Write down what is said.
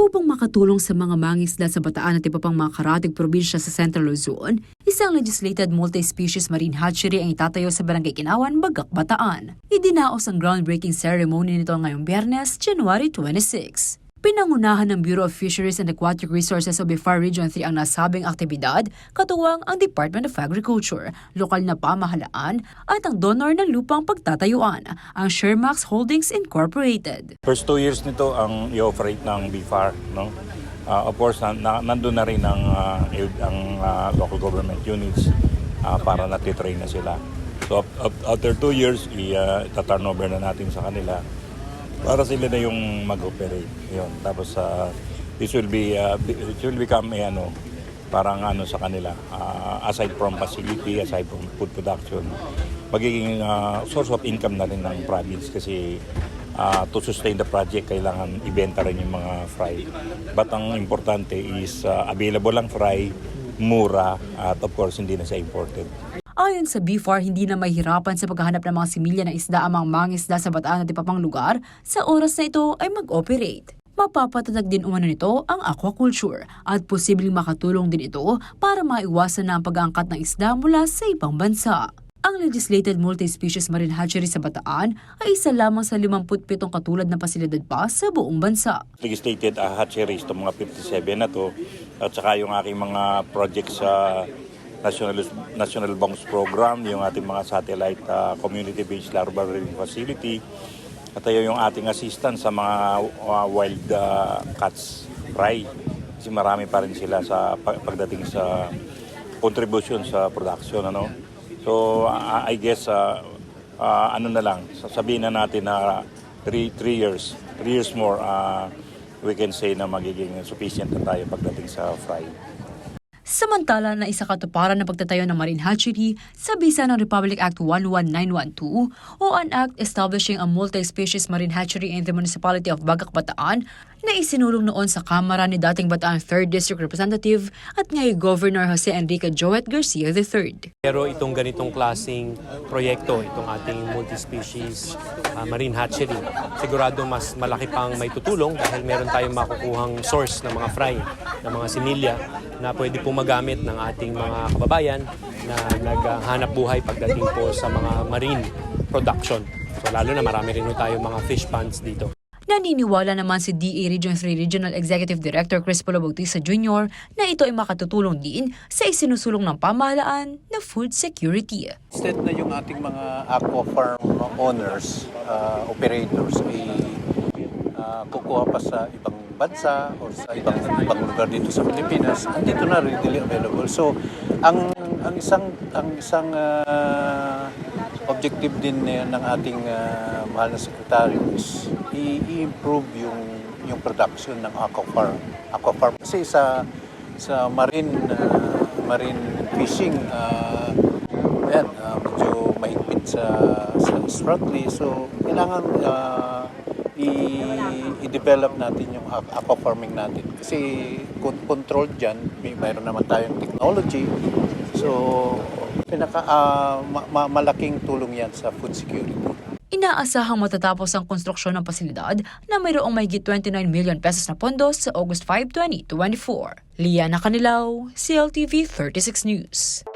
Upang makatulong sa mga mangingisda sa Bataan at iba pang mga karatig probinsya sa Central Luzon, isang legislated multi-species marine hatchery ang itatayo sa Barangay Kinawan, Bagak, Bataan. Idinaos ang groundbreaking ceremony nito ngayong Biyernes, January 26. Pinangunahan ng Bureau of Fisheries and Aquatic Resources of BIFAR Region 3 ang nasabing aktibidad, katuwang ang Department of Agriculture, lokal na pamahalaan at ang donor ng lupang pagtatayuan, ang Shermax Holdings Incorporated. First 2 years nito ang i-operate ng BIFAR, no? Of course, nandun na rin ang local government units para natitrain na sila. So after 2 years, ita-turnover na natin sa kanila para sila na yung mag-operate. Yun. Tapos this will become parang sa kanila, aside from facility, aside from food production, magiging source of income na rin ng province kasi to sustain the project kailangan ibenta rin yung mga fry. But ang importante is available lang fry, mura, at of course hindi na siya imported. Ayon sa BIFAR, hindi na mahirapan sa paghahanap ng mga similya ng isda ang mga mangingisda sa Bataan at iba pang lugar sa oras na ito ay mag-operate. Mapapatatag din umano nito ang aquaculture at posibleng makatulong din ito para maiwasan na ang pag-aangkat ng isda mula sa ibang bansa. Ang legislated multi-species marine hatchery sa Bataan ay isa lamang sa 57 katulad na pasilidad pa sa buong bansa. Legislated hatcheries, itong mga 57 na to, at saka yung aking mga projects sa National Banks Program, yung ating mga satellite community-based larval rearing facility, at yung ating assistance sa mga wild cats fry. Kasi marami pa rin sila sa pagdating sa contribution sa production. So I guess sabihin na natin na 3 years more, we can say na magiging sufficient na tayo pagdating sa fry. Samantala na isa katuparan ng pagtatayo ng marine hatchery sa bisa ng Republic Act 11912 o an act establishing a multi-species marine hatchery in the municipality of Bagak, Bataan na isinulong noon sa Kamara ni dating Bataan 3rd District Representative at ngayon Governor Jose Enrique Joet Garcia III. Pero itong ganitong klaseng proyekto, itong ating multi-species marine hatchery, sigurado mas malaki pang may tutulong dahil meron tayong makukuhang source ng mga fry, ng mga sinilya na pwede po magamit ng ating mga kababayan na naghanap buhay pagdating po sa mga marine production. So lalo na marami rin tayong mga fish ponds dito. Naniniwala naman si DA Region 3 Regional Executive Director Chris Polo Bautista Jr. na ito ay makatutulong din sa isinusulong ng pamahalaan na food security. Instead na yung ating mga aqua farm owners, operators ay kukuha pa sa ibang bansa o sa ibang lugar dito sa Pilipinas, andito na readily available. So ang isang objective din ng ating mahal na sekretary is i-improve yung production ng aqua farm. Kasi sa marine fishing, medyo mahigpit sa Spratly. So kailangan i-develop natin yung aqua farming natin. Kasi controlled dyan, mayroon naman tayong technology. So malaking tulong yan sa food security. Inaasahang matatapos ang konstruksyon ng pasilidad na mayroong mahigit 29 million pesos na pondo sa August 5, 2024. Liana Canilaw, CLTV 36 News.